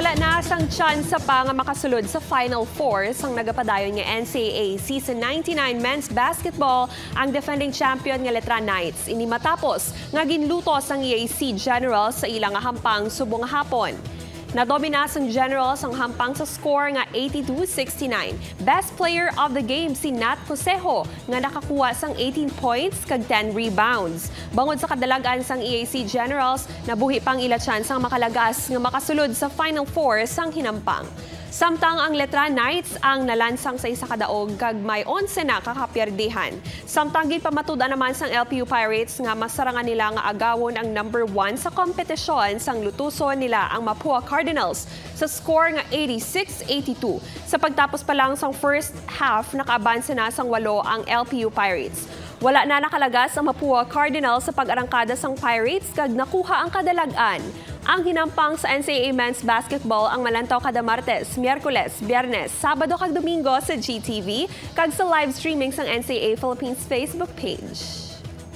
Wala na sang tsansa pa nga makasulod sa Final Four sang nagapadayon nga NCAA Season 99 Men's Basketball ang defending champion nga Letra Knights. Ini matapos nga ginlutos ang EAC Generals sa ilang hampang subong hapon. Nadominas ang Generals ang hampang sa score nga 82-69. Best player of the game si Nat Cosejo nga nakakuha sang 18 points kag 10 rebounds. Bangod sa kadalagan sang EAC Generals, nabuhi pang ila chance ang makalagas nga makasulod sa Final Four sang hinampang. Samtang ang Letra Knights ang nalansang sa isa kadaog kag may 11 na kakapierdihan. Samtang gipamatuda naman sang LPU Pirates nga masarangan nila nga agawon ang number 1 sa kompetisyon sang lutuson nila ang Mapua Cardinals sa score nga 86-82. Sa pagtapos pa lang sang first half, nakaabansa na sang 8 ang LPU Pirates. Wala na nakalagas ang Mapua Cardinals sa pag-arangkada sang Pirates kag nakuha ang kadalagan. Ang hinampang sa NCAA Men's Basketball ang malantaw kada Martes, Miyerkules, Biyernes, Sabado kag Domingo sa GTV kag sa live streaming sang NCAA Philippines Facebook page.